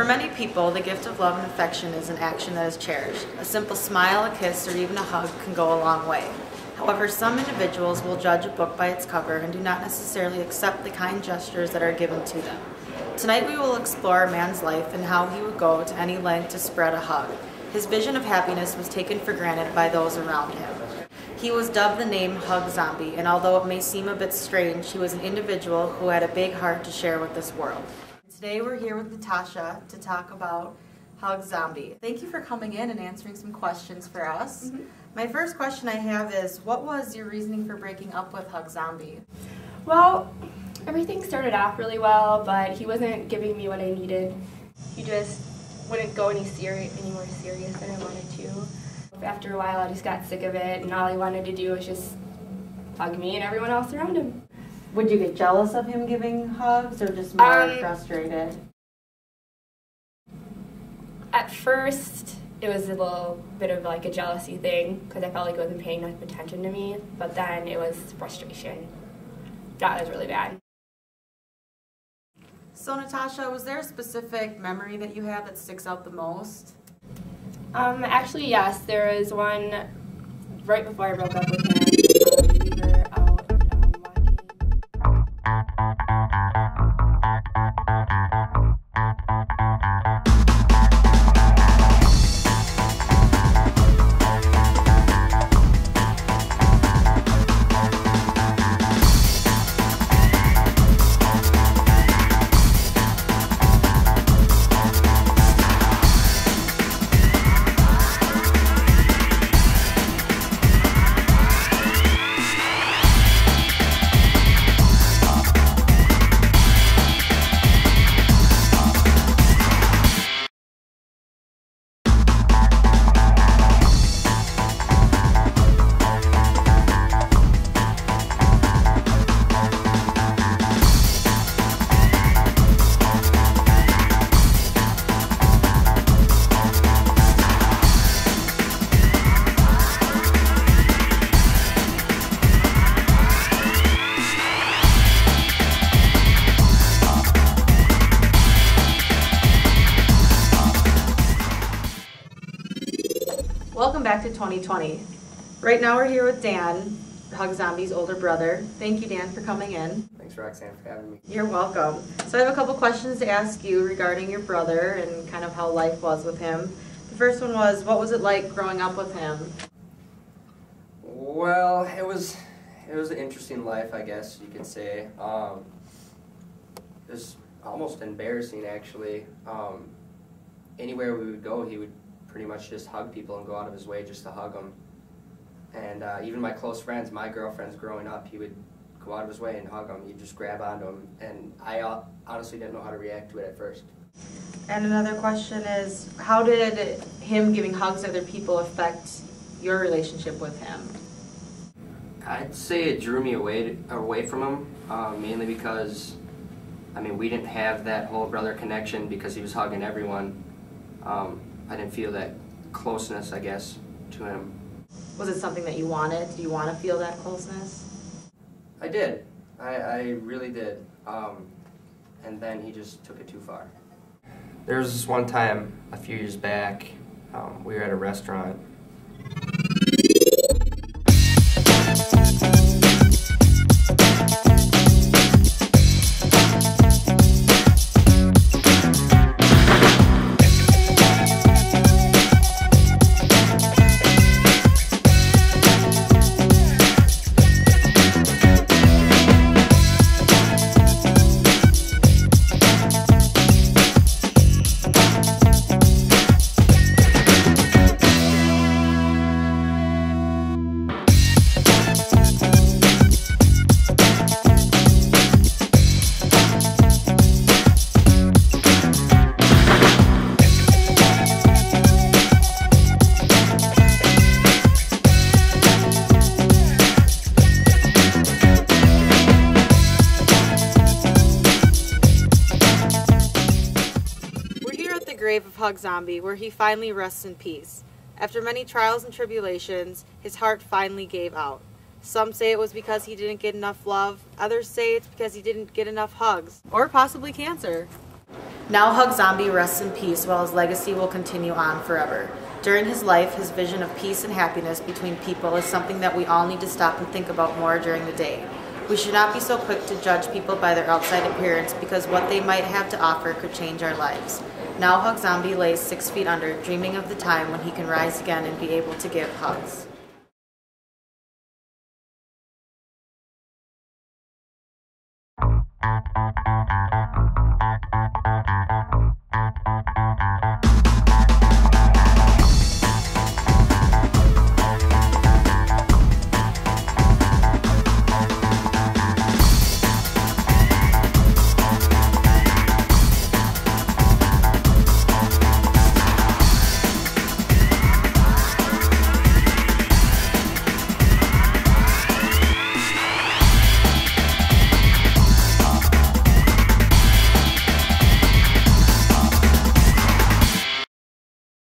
many people, the gift of love and affection is an action that is cherished. A simple smile, a kiss, or even a hug can go a long way. However, some individuals will judge a book by its cover and do not necessarily accept the kind gestures that are given to them. Tonight we will explore a man's life and how he would go to any length to spread a hug. His vision of happiness was taken for granted by those around him. He was dubbed the name Hug Zombie, and although it may seem a bit strange, he was an individual who had a big heart to share with this world. Today we're here with Natasha to talk about Hug Zombie. Thank you for coming in and answering some questions for us. My first question I have is, what was your reasoning for breaking up with Hug Zombie? Well, everything started off really well, but he wasn't giving me what I needed. He just wouldn't go any more serious than I wanted to. After a while, I just got sick of it, and all he wanted to do was just hug me and everyone else around him. Would you get jealous of him giving hugs, or just more frustrated? At first, it was a little bit of like a jealousy thing, because I felt like he wasn't paying enough attention to me, but then it was frustration. That was really bad. So Natasha, was there a specific memory that you have that sticks out the most? Actually, yes. There was one right before I broke up with him. We were out Welcome back to 2020. Right now we're here with Dan, Hug Zombie's older brother. Thank you, Dan, for coming in. Thanks, Roxanne, for having me. You're welcome. So I have a couple questions to ask you regarding your brother and kind of how life was with him. The first one was, what was it like growing up with him? Well, it was an interesting life, I guess you could say. It was almost embarrassing, actually. Anywhere we would go, he would pretty much just hug people and go out of his way just to hug them. And even my close friends, my girlfriends growing up, he would go out of his way and hug them. He'd just grab onto them, and I honestly didn't know how to react to it at first. And another question is, how did him giving hugs to other people affect your relationship with him? I'd say it drew me away from him, mainly because, I mean, we didn't have that whole brother connection because he was hugging everyone. I didn't feel that closeness, I guess, to him. Was it something that you wanted? Did you want to feel that closeness? I did. I really did. And then he just took it too far. There was this one time a few years back, we were at a restaurant. grave of Hug Zombie, where he finally rests in peace. After many trials and tribulations, his heart finally gave out. Some say it was because he didn't get enough love, others say it's because he didn't get enough hugs, or possibly cancer. Now Hug Zombie rests in peace while his legacy will continue on forever. During his life, his vision of peace and happiness between people is something that we all need to stop and think about more during the day. We should not be so quick to judge people by their outside appearance because what they might have to offer could change our lives. Now Hug Zombie lays 6 feet under, dreaming of the time when he can rise again and be able to give hugs.